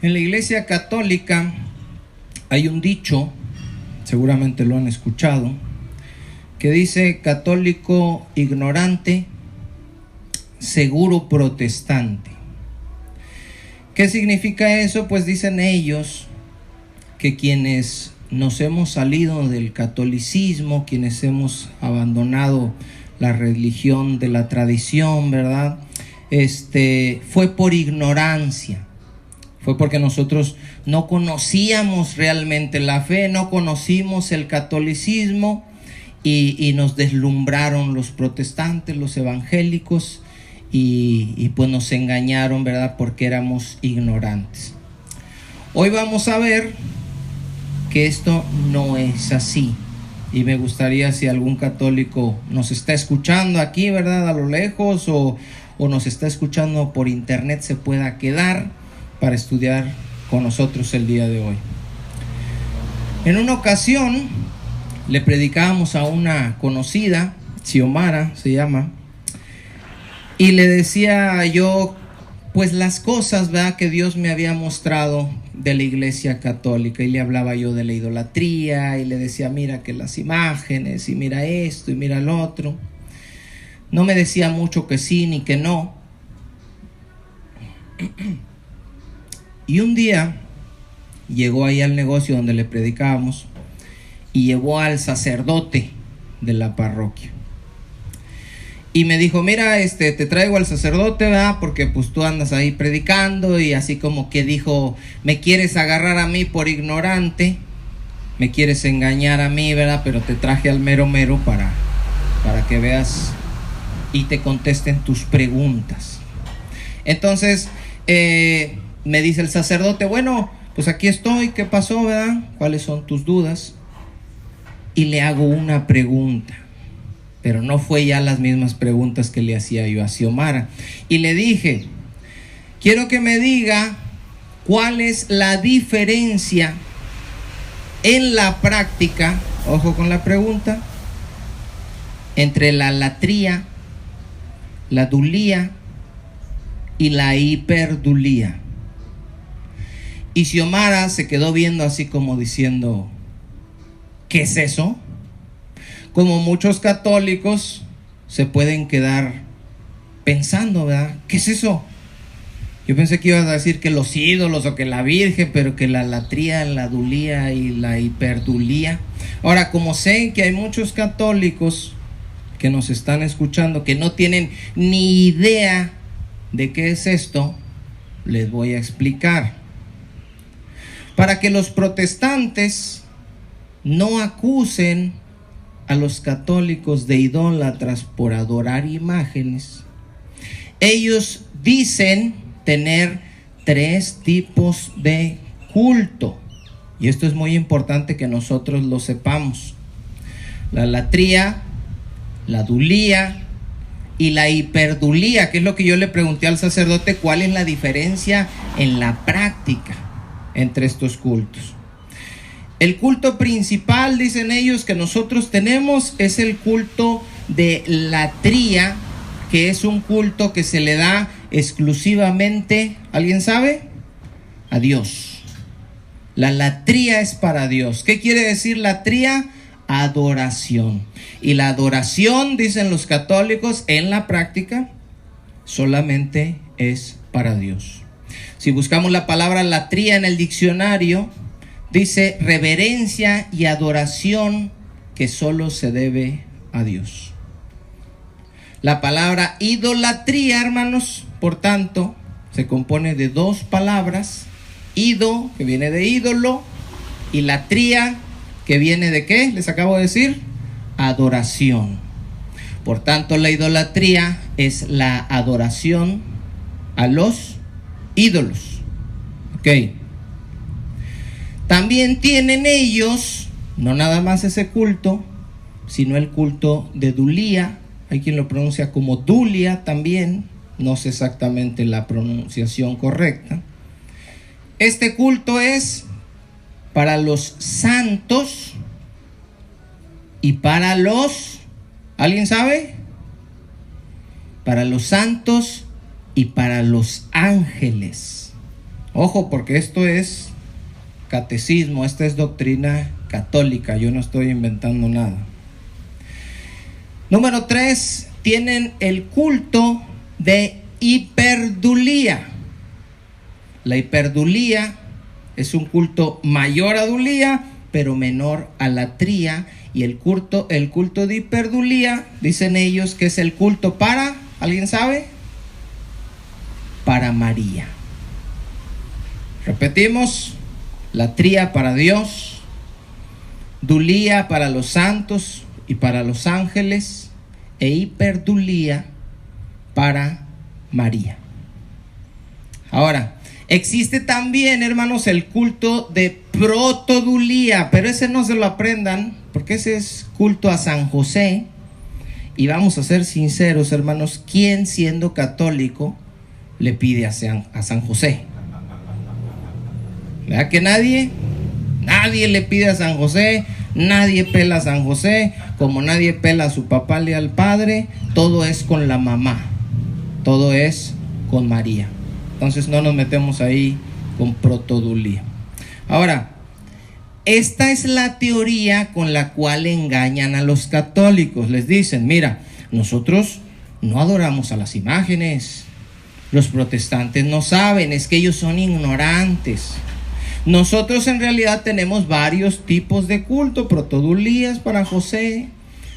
En la Iglesia Católica hay un dicho, seguramente lo han escuchado, que dice: católico ignorante, seguro protestante. ¿Qué significa eso? Pues dicen ellos que quienes nos hemos salido del catolicismo, quienes hemos abandonado la religión de la tradición, ¿verdad? Fue por ignorancia. Fue porque nosotros no conocíamos realmente la fe, no conocimos el catolicismo y nos deslumbraron los protestantes, los evangélicos, y pues nos engañaron, ¿verdad? Porque éramos ignorantes. Hoy vamos a ver que esto no es así. Y me gustaría, si algún católico nos está escuchando aquí, ¿verdad? A lo lejos o nos está escuchando por internet, se pueda quedar para estudiar con nosotros el día de hoy. En una ocasión le predicábamos a una conocida, Xiomara se llama, y le decía yo pues las cosas, ¿verdad?, que Dios me había mostrado de la Iglesia Católica, y le hablaba yo de la idolatría y le decía: mira que las imágenes, y mira esto y mira lo otro. No me decía mucho que sí ni que no. Y un día llegó ahí al negocio donde le predicábamos y llevó al sacerdote de la parroquia. Y me dijo: mira, te traigo al sacerdote, ¿verdad? Porque pues tú andas ahí predicando, y así como que dijo: me quieres agarrar a mí por ignorante, me quieres engañar a mí, ¿verdad? Pero te traje al mero mero para que veas y te contesten tus preguntas. Entonces me dice el sacerdote: bueno, pues aquí estoy, ¿qué pasó, verdad? ¿Cuáles son tus dudas? Y le hago una pregunta, pero no fue ya las mismas preguntas que le hacía yo a Xiomara. Y le dije: quiero que me diga cuál es la diferencia en la práctica, ojo con la pregunta, entre la latría, la dulía y la hiperdulía. Y Xiomara se quedó viendo así como diciendo: ¿qué es eso? Como muchos católicos se pueden quedar pensando, ¿verdad? ¿Qué es eso? Yo pensé que ibas a decir que los ídolos o que la Virgen, pero que la latría, la dulía y la hiperdulía. Ahora, como sé que hay muchos católicos que nos están escuchando que no tienen ni idea de qué es esto, les voy a explicar. Para que los protestantes no acusen a los católicos de idólatras por adorar imágenes, ellos dicen tener 3 tipos de culto, y esto es muy importante que nosotros lo sepamos: la latría, la dulía y la hiperdulía, que es lo que yo le pregunté al sacerdote: ¿cuál es la diferencia en la práctica entre estos cultos? El culto principal, dicen ellos, que nosotros tenemos es el culto de latría, que es un culto que se le da exclusivamente, ¿alguien sabe?, a Dios. La latría es para Dios. ¿Qué quiere decir latría? Adoración. Y la adoración, dicen los católicos, en la práctica solamente es para Dios. Si buscamos la palabra latría en el diccionario, dice reverencia y adoración que solo se debe a Dios. La palabra idolatría, hermanos, por tanto, se compone de 2 palabras: ido, que viene de ídolo, y latría, que viene de ¿qué? Les acabo de decir: adoración. Por tanto, la idolatría es la adoración a los ídolos. Ok. También tienen ellos no nada más ese culto, sino el culto de dulía. Hay quien lo pronuncia como dulia también, no sé exactamente la pronunciación correcta. Este culto es para los santos y para los, ¿alguien sabe? Para los santos y para los ángeles. Ojo, porque esto es catecismo, esta es doctrina católica, yo no estoy inventando nada. Número 3, tienen el culto de hiperdulía. La hiperdulía es un culto mayor a dulía, pero menor a latría. Y el culto de hiperdulía, dicen ellos que es el culto para, ¿alguien sabe? Para María. Repetimos, latría para Dios, dulía para los santos y para los ángeles, e hiperdulía para María. Ahora, existe también, hermanos, el culto de protodulía, pero ese no se lo aprendan, porque ese es culto a San José. Y vamos a ser sinceros, hermanos, ¿quién siendo católico le pide a San José? ¿Verdad que nadie? Nadie le pide a San José, nadie pela a San José, como nadie pela a su papá ni al padre, todo es con la mamá, todo es con María. Entonces no nos metemos ahí con protodulía. Ahora, esta es la teoría con la cual engañan a los católicos. Les dicen, mira, nosotros no adoramos a las imágenes. Los protestantes no saben, es que ellos son ignorantes. Nosotros en realidad tenemos varios tipos de culto. Protodulías para José,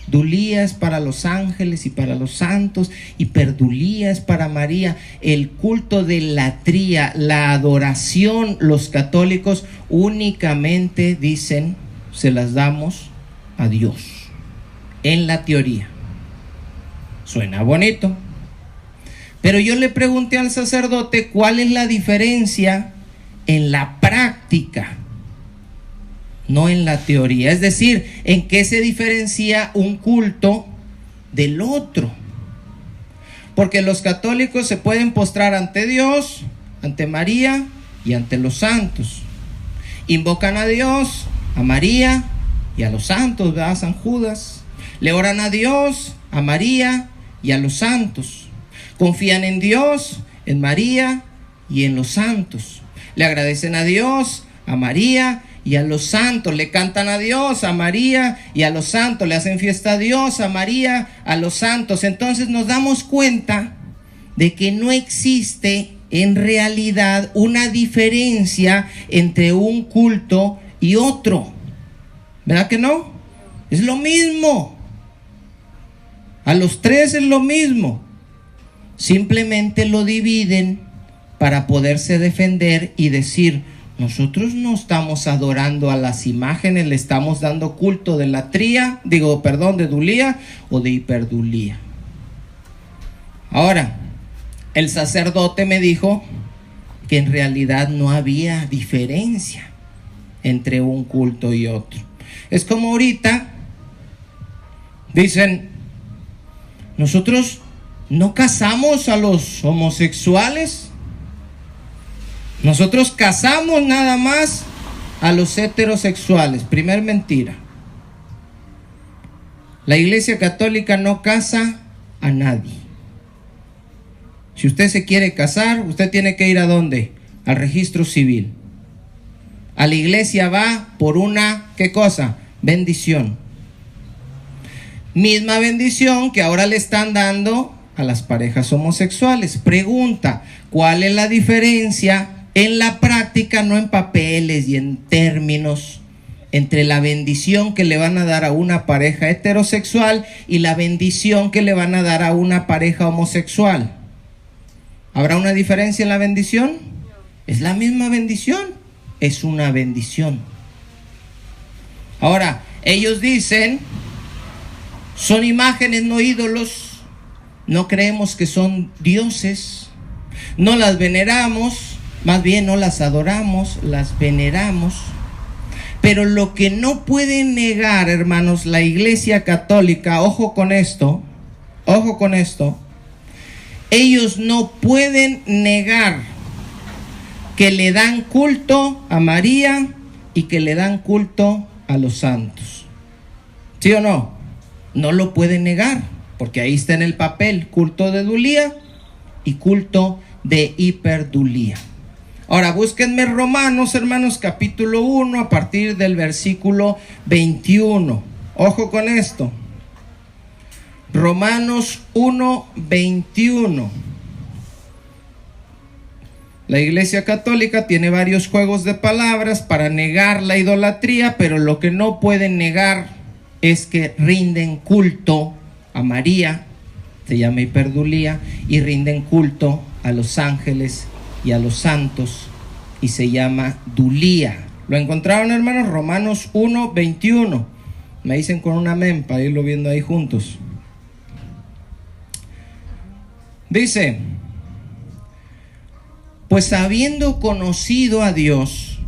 dulías para los ángeles y para los santos, hiperdulías para María. El culto de latría, la adoración, los católicos únicamente dicen, se las damos a Dios. En la teoría. Suena bonito. Pero yo le pregunté al sacerdote cuál es la diferencia en la práctica, no en la teoría. Es decir, ¿en qué se diferencia un culto del otro? Porque los católicos se pueden postrar ante Dios, ante María y ante los santos. Invocan a Dios, a María y a los santos, ¿verdad? San Judas. Le oran a Dios, a María y a los santos. Confían en Dios, en María y en los santos. Le agradecen a Dios, a María y a los santos. Le cantan a Dios, a María y a los santos. Le hacen fiesta a Dios, a María, a los santos. Entonces nos damos cuenta de que no existe en realidad una diferencia entre un culto y otro. ¿Verdad que no? Es lo mismo. A los tres es lo mismo. Simplemente lo dividen para poderse defender y decir, nosotros no estamos adorando a las imágenes, le estamos dando culto de latría, de dulía o de hiperdulía. Ahora, el sacerdote me dijo que en realidad no había diferencia entre un culto y otro. Es como ahorita dicen, nosotros no casamos a los homosexuales, nosotros casamos nada más a los heterosexuales. Primer mentira. La Iglesia Católica no casa a nadie. Si usted se quiere casar, usted tiene que ir ¿a dónde? Al registro civil. A la iglesia va por una, ¿qué cosa? Bendición. Misma bendición que ahora le están dando a las parejas homosexuales. Pregunta, ¿cuál es la diferencia en la práctica, no en papeles y en términos, entre la bendición que le van a dar a una pareja heterosexual y la bendición que le van a dar a una pareja homosexual? ¿Habrá una diferencia en la bendición? Es la misma bendición, es una bendición. Ahora, ellos dicen, son imágenes, no ídolos, no creemos que son dioses, no las veneramos, más bien no las adoramos, las veneramos. Pero lo que no puede negar, hermanos, la Iglesia Católica, ojo con esto, ellos no pueden negar que le dan culto a María y que le dan culto a los santos. ¿Sí o no? No lo pueden negar, porque ahí está en el papel, culto de dulía y culto de hiperdulía. Ahora, búsquenme Romanos, hermanos, capítulo 1, a partir del versículo 21. Ojo con esto. Romanos 1, 21. La Iglesia Católica tiene varios juegos de palabras para negar la idolatría, pero lo que no pueden negar es que rinden culto a María, se llama hiperdulía, y rinden culto a los ángeles y a los santos, y se llama dulía. ¿Lo encontraron, hermanos? Romanos 1, 21. Me dicen con un amén para irlo viendo ahí juntos. Dice: pues habiendo conocido a Dios,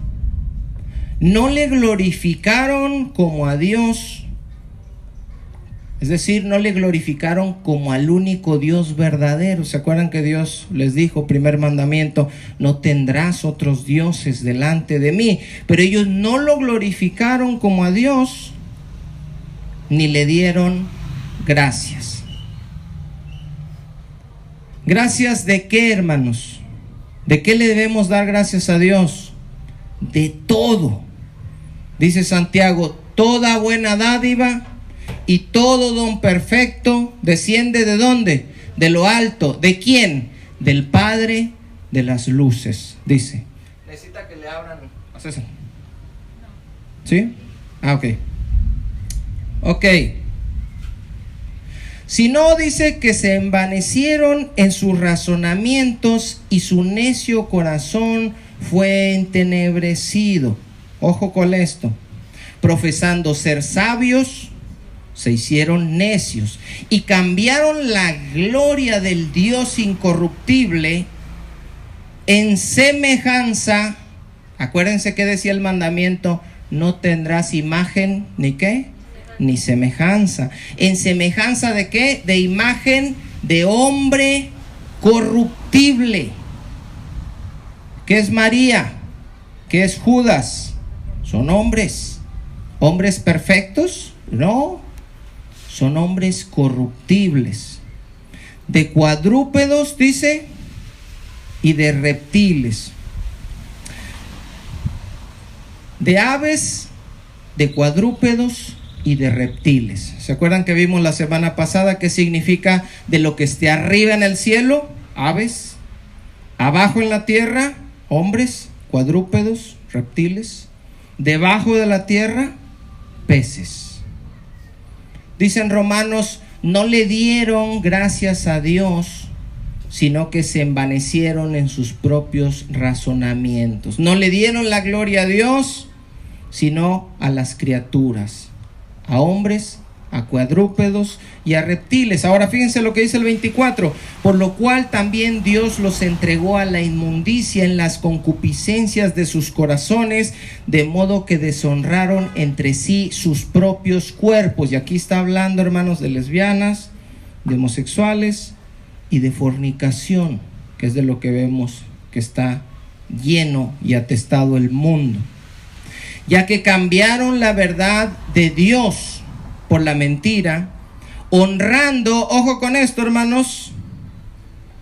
no le glorificaron como a Dios, es decir, no le glorificaron como al único Dios verdadero. ¿Se acuerdan que Dios les dijo, primer mandamiento, no tendrás otros dioses delante de mí? Pero ellos no lo glorificaron como a Dios, ni le dieron gracias. ¿Gracias de qué, hermanos? ¿De qué le debemos dar gracias a Dios? De todo. Dice Santiago, toda buena dádiva y todo don perfecto desciende ¿de dónde? De lo alto. ¿De quién? Del Padre de las luces. Dice. Necesita que le abran a César. ¿Sí? Ok. Ok. Si no, dice que se envanecieron en sus razonamientos y su necio corazón fue entenebrecido. Ojo con esto. Profesando ser sabios, se hicieron necios y cambiaron la gloria del Dios incorruptible en semejanza. Acuérdense que decía el mandamiento, no tendrás imagen ni qué, ni semejanza. ¿En semejanza de qué? De imagen de hombre corruptible. ¿Qué es María? ¿Qué es Judas? Son hombres. ¿Hombres perfectos? No. Son hombres corruptibles. De cuadrúpedos, dice, y de reptiles. De aves, de cuadrúpedos y de reptiles. ¿Se acuerdan que vimos la semana pasada qué significa de lo que esté arriba en el cielo? Aves. Abajo en la tierra, hombres, cuadrúpedos, reptiles. Debajo de la tierra, peces. Dicen Romanos, no le dieron gracias a Dios, sino que se envanecieron en sus propios razonamientos. No le dieron la gloria a Dios, sino a las criaturas, a hombres, a cuadrúpedos y a reptiles. Ahora fíjense lo que dice el 24. Por lo cual también Dios los entregó a la inmundicia en las concupiscencias de sus corazones, de modo que deshonraron entre sí sus propios cuerpos. Y aquí está hablando, hermanos, de lesbianas, de homosexuales y de fornicación, que es de lo que vemos que está lleno y atestado el mundo. Ya que cambiaron la verdad de Dios por la mentira, honrando, ojo con esto, hermanos,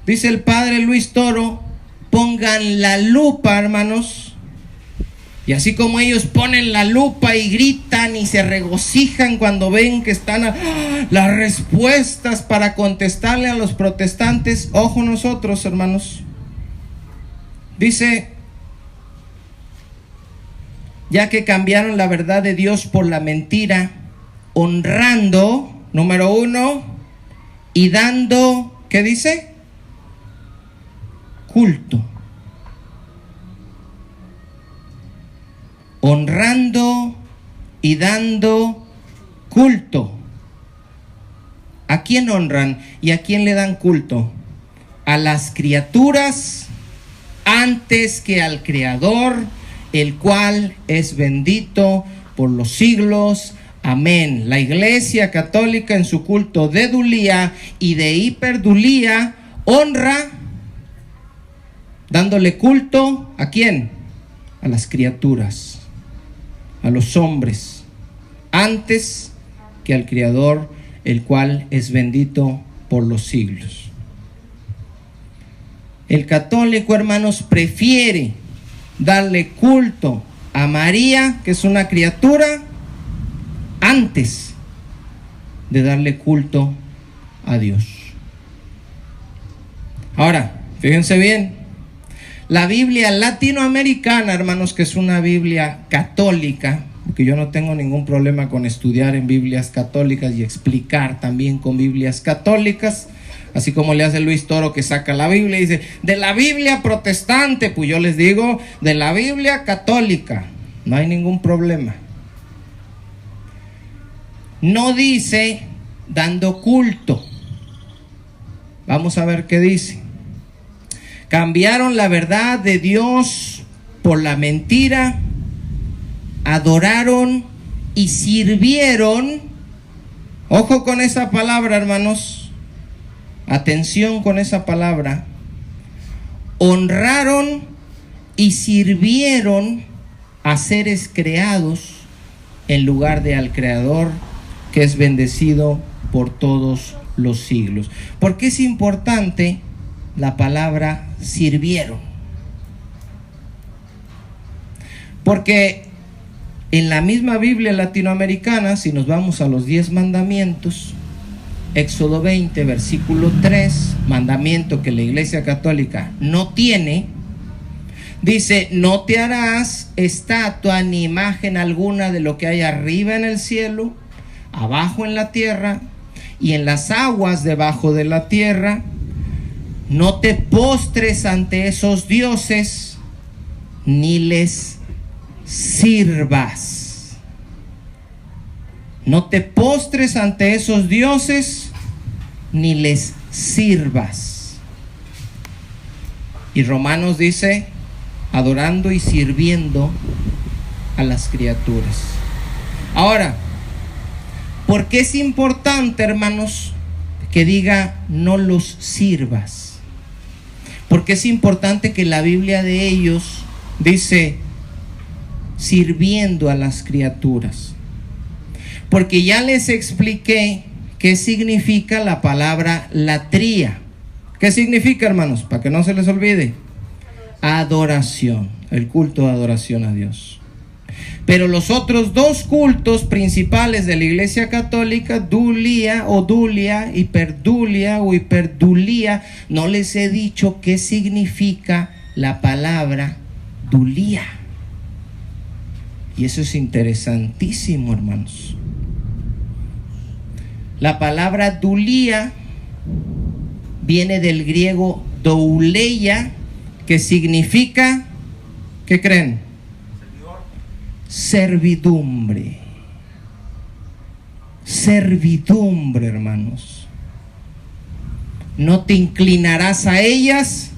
dice el padre Luis Toro, pongan la lupa, hermanos, y así como ellos ponen la lupa y gritan y se regocijan cuando ven que están las respuestas para contestarle a los protestantes, ojo nosotros, hermanos, dice, ya que cambiaron la verdad de Dios por la mentira, honrando, número 1, y dando, ¿qué dice? Culto. Honrando y dando culto. ¿A quién honran y a quién le dan culto? A las criaturas antes que al Creador, el cual es bendito por los siglos. Amén. La Iglesia Católica en su culto de dulía y de hiperdulía honra dándole culto ¿a quién? A las criaturas, a los hombres, antes que al Creador, el cual es bendito por los siglos. El católico, hermanos, prefiere darle culto a María, que es una criatura, antes de darle culto a Dios. Ahora, fíjense bien, la Biblia latinoamericana, hermanos, que es una Biblia católica, porque yo no tengo ningún problema con estudiar en Biblias católicas y explicar también con Biblias católicas, así como le hace Luis Toro, que saca la Biblia y dice, de la Biblia protestante, pues yo les digo, de la Biblia católica, no hay ningún problema. No dice dando culto. Vamos a ver qué dice. Cambiaron la verdad de Dios por la mentira, adoraron y sirvieron. Ojo con esa palabra, hermanos. Atención con esa palabra. Honraron y sirvieron a seres creados en lugar de al Creador, que es bendecido por todos los siglos. ¿Por qué es importante la palabra sirvieron? Porque en la misma Biblia latinoamericana, si nos vamos a los 10 mandamientos, Éxodo 20, versículo 3, mandamiento que la Iglesia Católica no tiene, dice, no te harás estatua ni imagen alguna de lo que hay arriba en el cielo, abajo en la tierra y en las aguas debajo de la tierra. No te postres ante esos dioses ni les sirvas. No te postres ante esos dioses ni les sirvas. Y Romanos dice, adorando y sirviendo a las criaturas. Ahora, ¿por qué es importante, hermanos, que diga no los sirvas? Porque es importante que la Biblia de ellos dice sirviendo a las criaturas. Porque ya les expliqué qué significa la palabra latría. ¿Qué significa, hermanos? Para que no se les olvide. Adoración, el culto de adoración a Dios. Pero los otros dos cultos principales de la Iglesia Católica, dulía o dulia, hiperdulia o hiperdulía, no les he dicho qué significa la palabra dulía. Y eso es interesantísimo, hermanos. La palabra dulía viene del griego douleia, que significa, ¿qué creen? Servidumbre. Servidumbre, hermanos. No te inclinarás a ellas,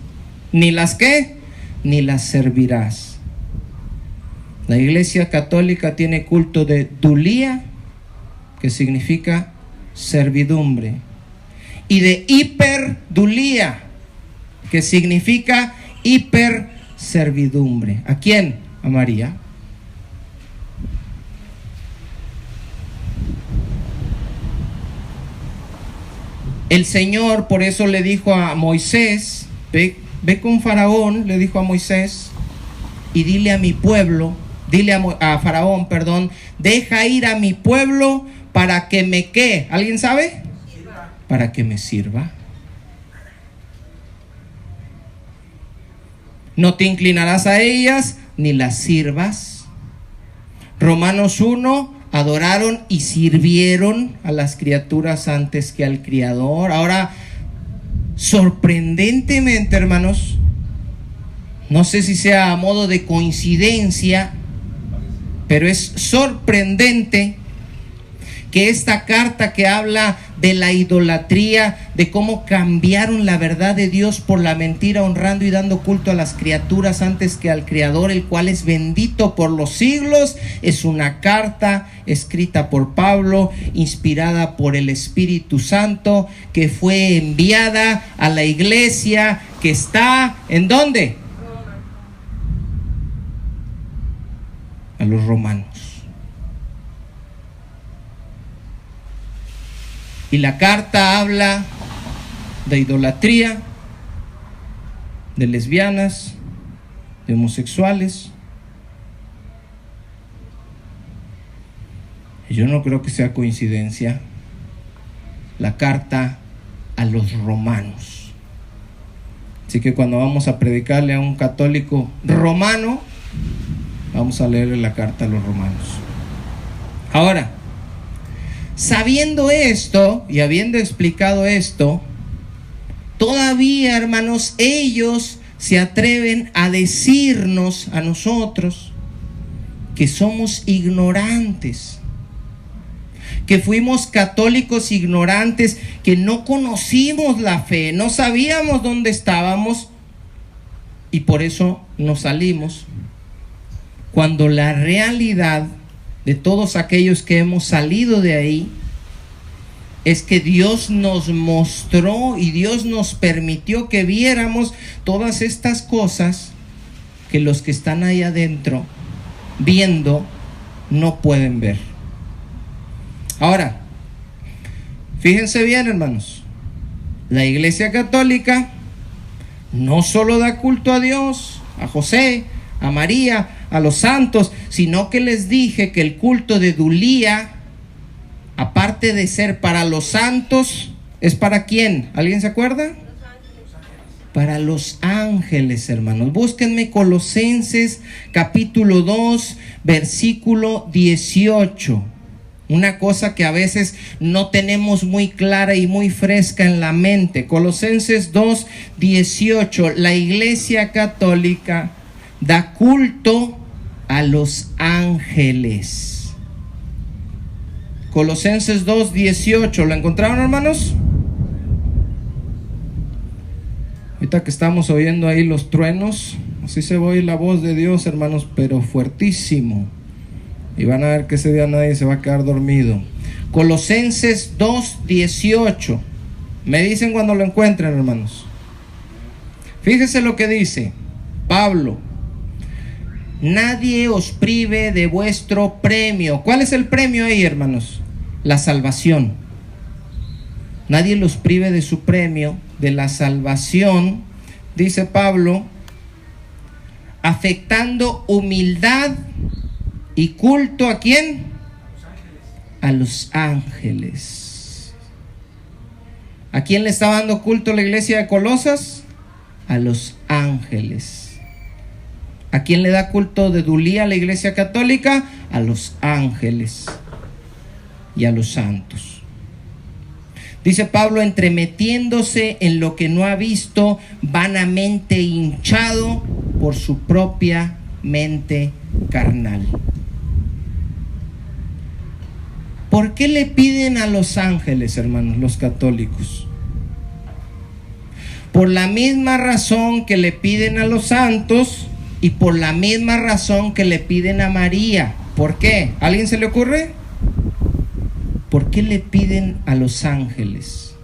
ni las ¿qué? Ni las servirás. La Iglesia Católica tiene culto de dulía, que significa servidumbre, y de hiperdulía, que significa hiperservidumbre. ¿A quién? A María. El Señor por eso le dijo a Moisés, ve con Faraón, le dijo a Moisés, y dile a mi pueblo, dile a Faraón, perdón, deja ir a mi pueblo para que me ¿qué? ¿Alguien sabe? Para que me sirva. No te inclinarás a ellas ni las sirvas. Romanos 1, adoraron y sirvieron a las criaturas antes que al Creador. Ahora, sorprendentemente, hermanos, no sé si sea a modo de coincidencia, pero es sorprendente que esta carta que habla de la idolatría, de cómo cambiaron la verdad de Dios por la mentira, honrando y dando culto a las criaturas antes que al Creador, el cual es bendito por los siglos, es una carta escrita por Pablo, inspirada por el Espíritu Santo, que fue enviada a la iglesia que está, ¿en dónde? A los romanos. Y la carta habla de idolatría, de lesbianas, de homosexuales. Yo no creo que sea coincidencia. La carta a los romanos. Así que cuando vamos a predicarle a un católico romano, vamos a leerle la carta a los romanos. Ahora, sabiendo esto y habiendo explicado esto, todavía, hermanos, ellos se atreven a decirnos a nosotros que somos ignorantes, que fuimos católicos ignorantes, que no conocimos la fe, no sabíamos dónde estábamos y por eso nos salimos, cuando la realidad de todos aquellos que hemos salido de ahí es que Dios nos mostró y Dios nos permitió que viéramos todas estas cosas que los que están ahí adentro viendo no pueden ver. Ahora, fíjense bien, hermanos, la Iglesia Católica no solo da culto a Dios, a José, a María, a los santos, sino que les dije que el culto de Dulía, aparte de ser para los santos, ¿es para quién? ¿Alguien se acuerda? Para los ángeles, hermanos. Búsquenme Colosenses capítulo 2, versículo 18. Una cosa que a veces no tenemos muy clara y muy fresca en la mente. Colosenses 2, 18. La Iglesia Católica da culto a los ángeles. Colosenses 2, 18. ¿Lo encontraron, hermanos? Ahorita que estamos oyendo ahí los truenos, así se oye la voz de Dios, hermanos, pero fuertísimo. Y van a ver que ese día nadie se va a quedar dormido. Colosenses 2, 18. Me dicen cuando lo encuentren, hermanos. Fíjese lo que dice Pablo. Nadie os prive de vuestro premio. ¿Cuál es el premio ahí, hermanos? La salvación. Nadie los prive de su premio, de la salvación, dice Pablo, afectando humildad y culto ¿a quién? A los ángeles. ¿A quién le estaba dando culto la iglesia de Colosas? A los ángeles. ¿A quién le da culto de Dulía a la iglesia católica? A los ángeles y a los santos. Dice Pablo, entremetiéndose en lo que no ha visto, vanamente hinchado por su propia mente carnal. ¿Por qué le piden a los ángeles, hermanos, los católicos? Por la misma razón que le piden a los santos y por la misma razón que le piden a María. ¿Por qué? ¿A alguien se le ocurre? ¿Por qué le piden a los ángeles?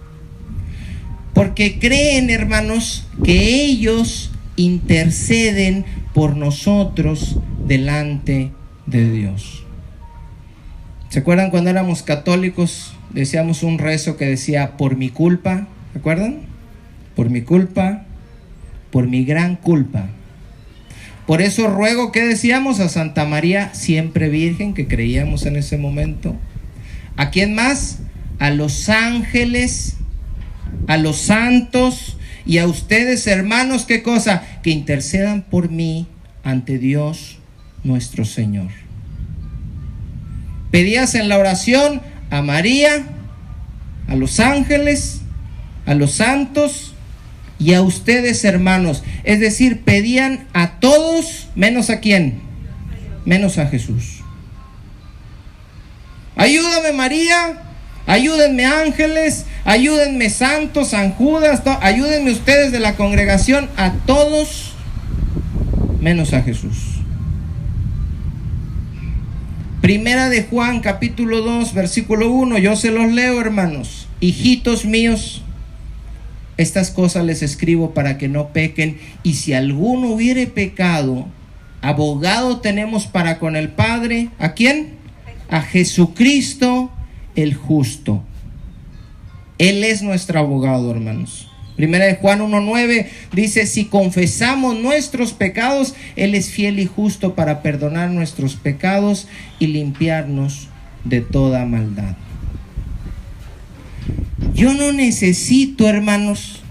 Porque creen, hermanos, que ellos interceden por nosotros delante de Dios. ¿Se acuerdan cuando éramos católicos? Decíamos un rezo que decía, por mi culpa, ¿se acuerdan? Por mi culpa, por mi gran culpa. Por eso ruego, ¿qué decíamos? A Santa María, siempre Virgen, que creíamos en ese momento. ¿A quién más? A los ángeles, a los santos y a ustedes, hermanos, ¿qué cosa? Que intercedan por mí ante Dios nuestro Señor. Pedías en la oración a María, a los ángeles, a los santos y a ustedes, hermanos. Es decir, pedían a todos, menos ¿a quién? Menos a Jesús. Ayúdame María, ayúdenme ángeles, ayúdenme santos, San Judas, ayúdenme ustedes de la congregación, a todos menos a Jesús. Primera de Juan capítulo 2 versículo 1, yo se los leo, hermanos. Hijitos míos, estas cosas les escribo para que no pequen, y si alguno hubiere pecado, abogado tenemos para con el Padre, ¿a quién? A Jesucristo el justo. Él es nuestro abogado, hermanos. Primera de Juan 1:9 dice: si confesamos nuestros pecados, Él es fiel y justo para perdonar nuestros pecados y limpiarnos de toda maldad. Yo no necesito, hermanos,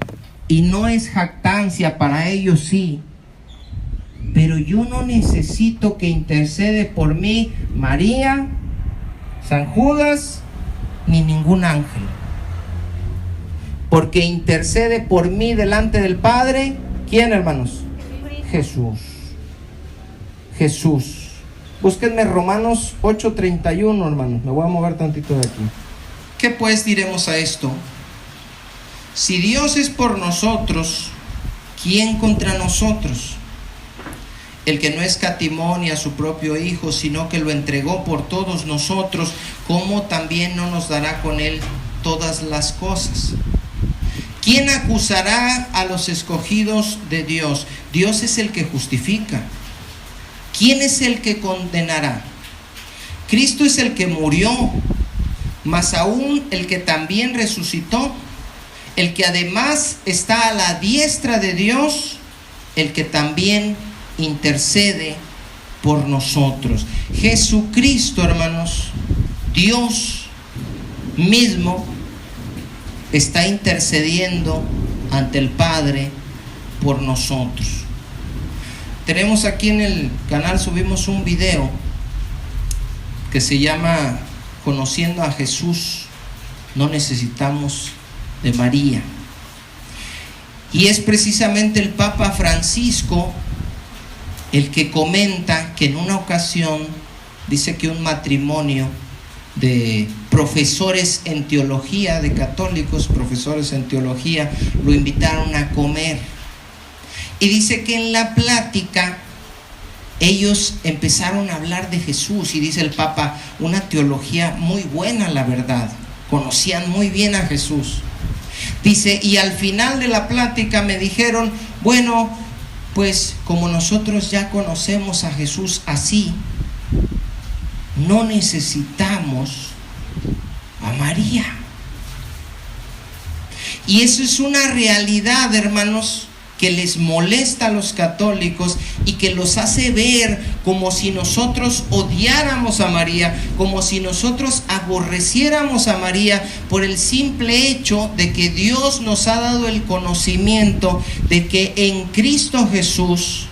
y no es jactancia, para ellos sí, pero yo no necesito que intercede por mí María, San Judas, ni ningún ángel. Porque intercede por mí delante del Padre, ¿quién, hermanos? Jesús. Jesús. Búsquenme Romanos 8:31, hermanos. Me voy a mover tantito de aquí. ¿Qué pues diremos a esto? Si Dios es por nosotros, ¿quién contra nosotros? El que no escatimó ni a su propio Hijo, sino que lo entregó por todos nosotros, ¿cómo también no nos dará con Él todas las cosas? ¿Quién acusará a los escogidos de Dios? Dios es el que justifica. ¿Quién es el que condenará? Cristo es el que murió, mas aún el que también resucitó, el que además está a la diestra de Dios, el que también intercede por nosotros. Jesucristo, hermanos, Dios mismo está intercediendo ante el Padre por nosotros. Tenemos aquí en el canal, subimos un video que se llama Conociendo a Jesús, no necesitamos de María. Y es precisamente el Papa Francisco el que comenta que en una ocasión dice que un matrimonio de profesores en teología, de católicos, profesores en teología, lo invitaron a comer. Y dice que en la plática ellos empezaron a hablar de Jesús, y dice el Papa, una teología muy buena, la verdad, conocían muy bien a Jesús. Dice, y al final de la plática me dijeron, bueno, pues como nosotros ya conocemos a Jesús así, no necesitamos a María. Y eso es una realidad, hermanos, que les molesta a los católicos y que los hace ver como si nosotros odiáramos a María, como si nosotros aborreciéramos a María, por el simple hecho de que Dios nos ha dado el conocimiento de que en Cristo Jesús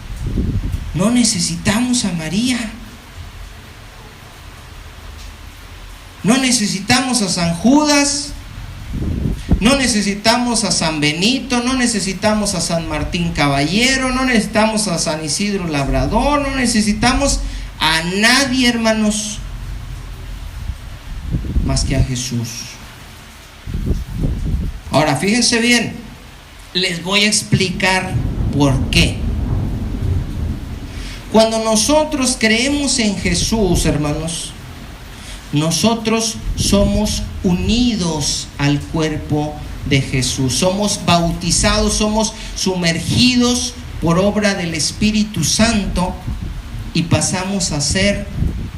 no necesitamos a María. No necesitamos a San Judas, no necesitamos a San Benito, no necesitamos a San Martín Caballero, no necesitamos a San Isidro Labrador, no necesitamos a nadie, hermanos, más que a Jesús. Ahora, fíjense bien, les voy a explicar por qué. Cuando nosotros creemos en Jesús, hermanos, nosotros somos unidos al cuerpo de Jesús, somos bautizados, somos sumergidos por obra del Espíritu Santo y pasamos a ser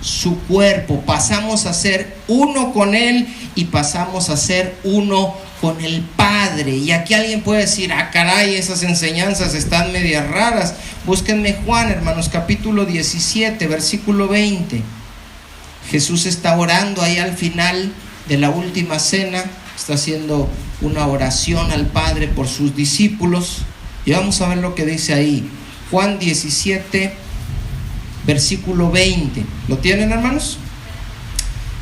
su cuerpo, pasamos a ser uno con Él y pasamos a ser uno con el Padre. Y aquí alguien puede decir, ah, caray, esas enseñanzas están medias raras. Búsquenme Juan, hermanos, capítulo 17, versículo 20. Jesús está orando ahí al final de la última cena, está haciendo una oración al Padre por sus discípulos, y vamos a ver lo que dice ahí. Juan 17, versículo 20. ¿Lo tienen, hermanos?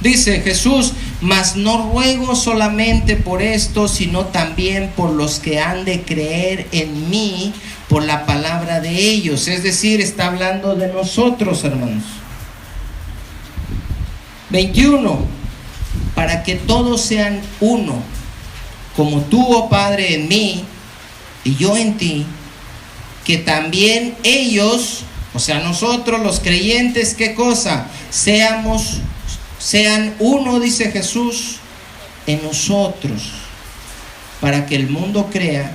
Dice Jesús, mas no ruego solamente por esto, sino también por los que han de creer en mí por la palabra de ellos. Es decir, está hablando de nosotros, hermanos. 21, para que todos sean uno, como tú, oh Padre, en mí y yo en ti, que también ellos, o sea, nosotros los creyentes, ¿qué cosa? Sean uno, dice Jesús, en nosotros, para que el mundo crea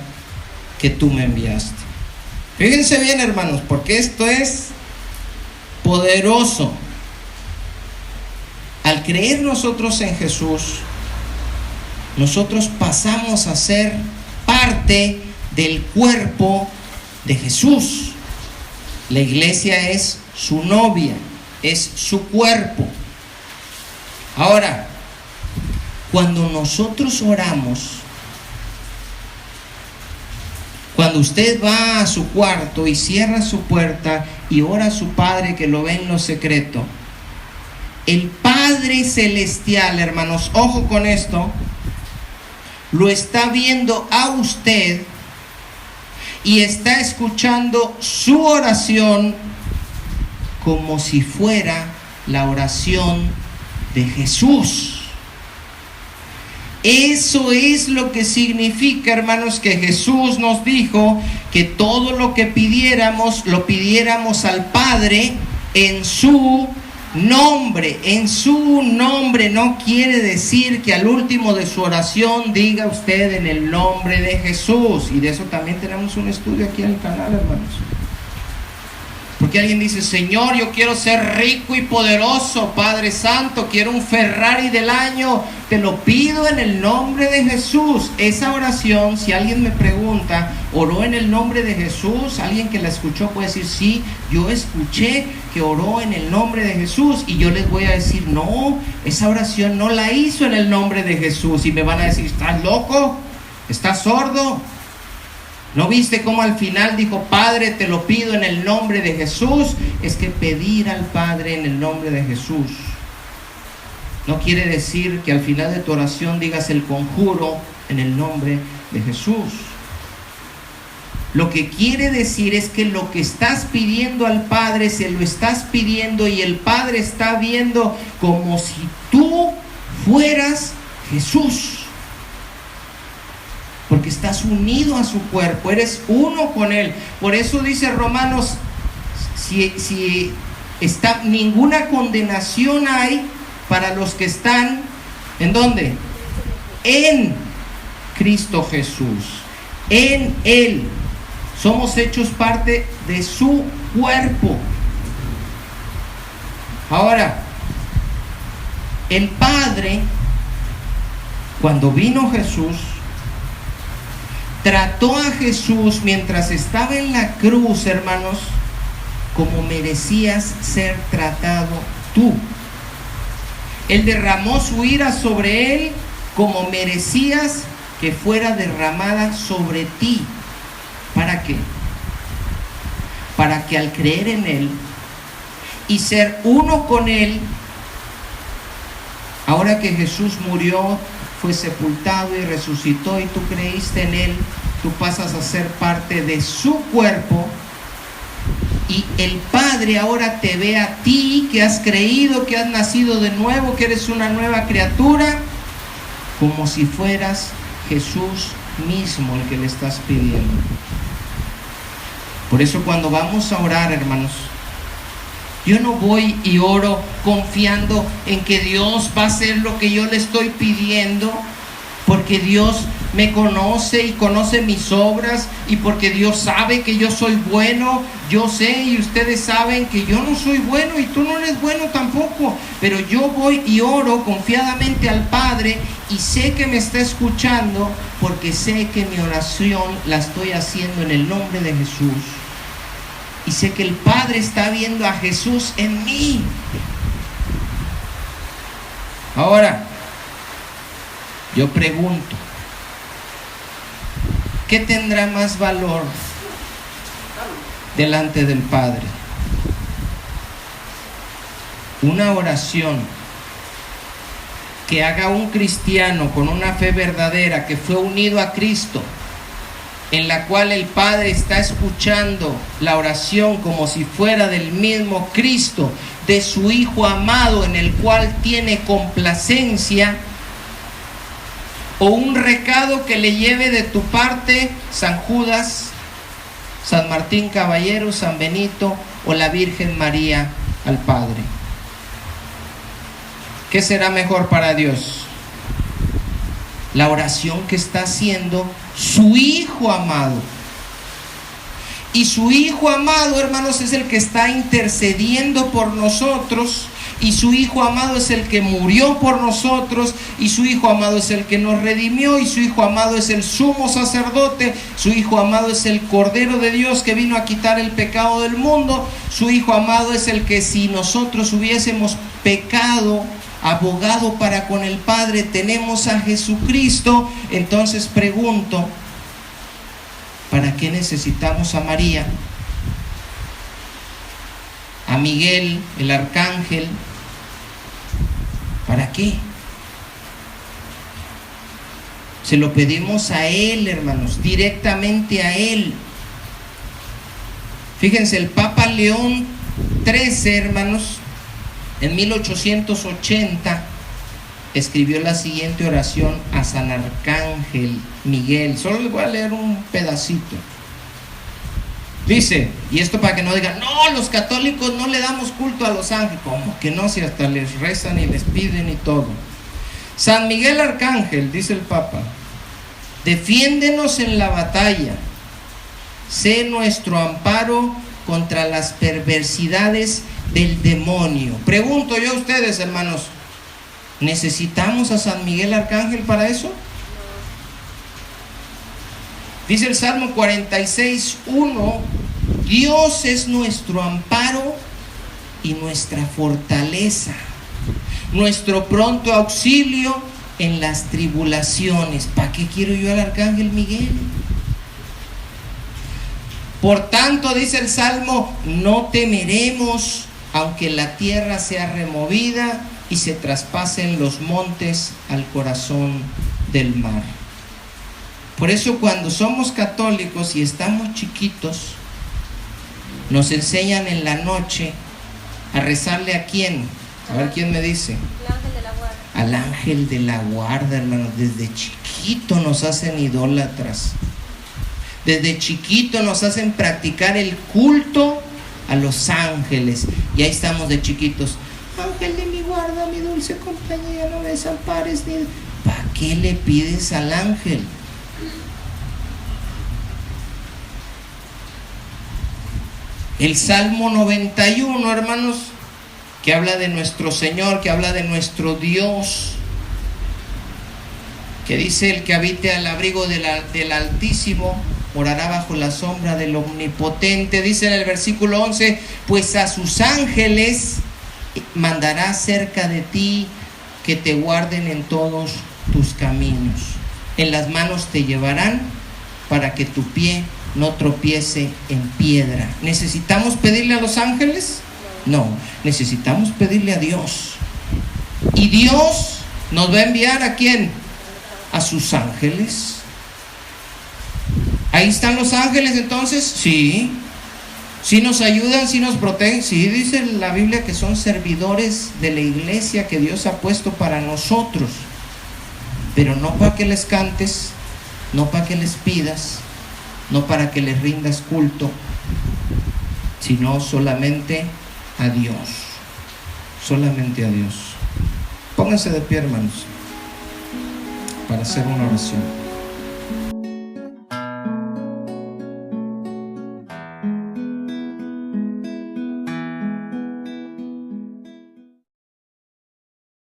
que tú me enviaste. Fíjense bien, hermanos, porque esto es poderoso. Al creer nosotros en Jesús, nosotros pasamos a ser parte parte del cuerpo de Jesús. La iglesia es su novia, es su cuerpo. Ahora, cuando nosotros oramos, cuando usted va a su cuarto y cierra su puerta y ora a su Padre que lo ve en lo secreto, el Padre Celestial, hermanos, ojo con esto, lo está viendo a usted y está escuchando su oración como si fuera la oración de Jesús. Eso es lo que significa, hermanos, que Jesús nos dijo que todo lo que pidiéramos, lo pidiéramos al Padre en su nombre. En su nombre no quiere decir que al último de su oración diga usted en el nombre de Jesús. Y de eso también tenemos un estudio aquí en el canal, hermanos. Porque alguien dice: Señor, yo quiero ser rico y poderoso, Padre Santo, quiero un Ferrari del año, te lo pido en el nombre de Jesús. Esa oración, si alguien me pregunta, ¿oró en el nombre de Jesús? Alguien que la escuchó puede decir: sí, yo escuché que oró en el nombre de Jesús. Y yo les voy a decir: no, esa oración no la hizo en el nombre de Jesús. Y me van a decir: ¿estás loco? ¿Estás sordo? ¿No viste cómo al final dijo: Padre, te lo pido en el nombre de Jesús? Es que pedir al Padre en el nombre de Jesús no quiere decir que al final de tu oración digas el conjuro en el nombre de Jesús. Lo que quiere decir es que lo que estás pidiendo al Padre, se lo estás pidiendo y el Padre está viendo como si tú fueras Jesús. Porque estás unido a su cuerpo, eres uno con Él. Por eso dice Romanos, si está, ninguna condenación hay para los que están, ¿en dónde? En Cristo Jesús, en Él. Somos hechos parte de su cuerpo. Ahora, el Padre, cuando vino Jesús, trató a Jesús mientras estaba en la cruz, hermanos, como merecías ser tratado tú. Él derramó su ira sobre él como merecías que fuera derramada sobre ti. ¿Para qué? Para que al creer en Él y ser uno con Él, ahora que Jesús murió, fue sepultado y resucitó y tú creíste en Él, tú pasas a ser parte de su cuerpo y el Padre ahora te ve a ti que has creído, que has nacido de nuevo, que eres una nueva criatura, como si fueras Jesús mismo el que le estás pidiendo. Por eso cuando vamos a orar, hermanos, yo no voy y oro confiando en que Dios va a hacer lo que yo le estoy pidiendo, porque Dios me conoce y conoce mis obras, y porque Dios sabe que yo soy bueno. Yo sé y ustedes saben que yo no soy bueno y tú no eres bueno tampoco, pero yo voy y oro confiadamente al Padre y sé que me está escuchando, porque sé que mi oración la estoy haciendo en el nombre de Jesús. Y sé que el Padre está viendo a Jesús en mí. Ahora, yo pregunto, ¿qué tendrá más valor delante del Padre? Una oración que haga un cristiano con una fe verdadera, que fue unido a Cristo, en la cual el Padre está escuchando la oración como si fuera del mismo Cristo, de su Hijo amado, en el cual tiene complacencia, o un recado que le lleve de tu parte San Judas, San Martín Caballero, San Benito o la Virgen María al Padre. ¿Qué será mejor para Dios? La oración que está haciendo su Hijo amado. Y su Hijo amado, hermanos, es el que está intercediendo por nosotros y su Hijo amado es el que murió por nosotros, y su Hijo amado es el que nos redimió, y su Hijo amado es el sumo sacerdote, su Hijo amado es el Cordero de Dios que vino a quitar el pecado del mundo, su Hijo amado es el que, si nosotros hubiésemos pecado, abogado para con el Padre, tenemos a Jesucristo. Entonces pregunto, ¿para qué necesitamos a María, a Miguel, el arcángel? ¿Para qué? Se lo pedimos a Él, hermanos, directamente a Él. Fíjense, el Papa León XIII, hermanos, en 1880 escribió la siguiente oración a San Arcángel Miguel. Solo les voy a leer un pedacito. Dice, y esto para que no digan, no, los católicos no le damos culto a los ángeles. ¿Cómo que no? Si hasta les rezan y les piden y todo. San Miguel Arcángel, dice el Papa, defiéndenos en la batalla, sé nuestro amparo contra las perversidades del demonio. Pregunto yo a ustedes, hermanos, ¿necesitamos a San Miguel Arcángel para eso? Dice el Salmo 46:1, Dios es nuestro amparo y nuestra fortaleza, nuestro pronto auxilio en las tribulaciones. ¿Para qué quiero yo al Arcángel Miguel? Por tanto, dice el Salmo, no temeremos, aunque la tierra sea removida y se traspasen los montes al corazón del mar. Por eso, cuando somos católicos y estamos chiquitos, nos enseñan en la noche a rezarle ¿a quién? A ver quién me dice. El ángel de la guarda. Al ángel de la guarda, hermanos. Desde chiquito nos hacen idólatras. Desde chiquito nos hacen practicar el culto a los ángeles. Y ahí estamos de chiquitos. Ángel de mi guarda, mi dulce compañía, no me desampares ni... ¿Para qué le pides al ángel? El Salmo 91, hermanos, que habla de nuestro Señor, que habla de nuestro Dios, que dice: el que habite al abrigo del Altísimo morará bajo la sombra del Omnipotente. Dice en el versículo 11: pues a sus ángeles mandará cerca de ti, que te guarden en todos tus caminos. En las manos te llevarán, para que tu pie no tropiece en piedra. ¿Necesitamos pedirle a los ángeles? No, necesitamos pedirle a Dios. Y Dios nos va a enviar ¿a quién? A sus ángeles. Ahí están los ángeles entonces. Sí. Sí nos ayudan, sí nos protegen. Sí, dice la Biblia que son servidores de la iglesia que Dios ha puesto para nosotros. Pero no para que les cantes, no para que les pidas, no para que les rindas culto, sino solamente a Dios. Solamente a Dios. Pónganse de pie, hermanos, para hacer una oración.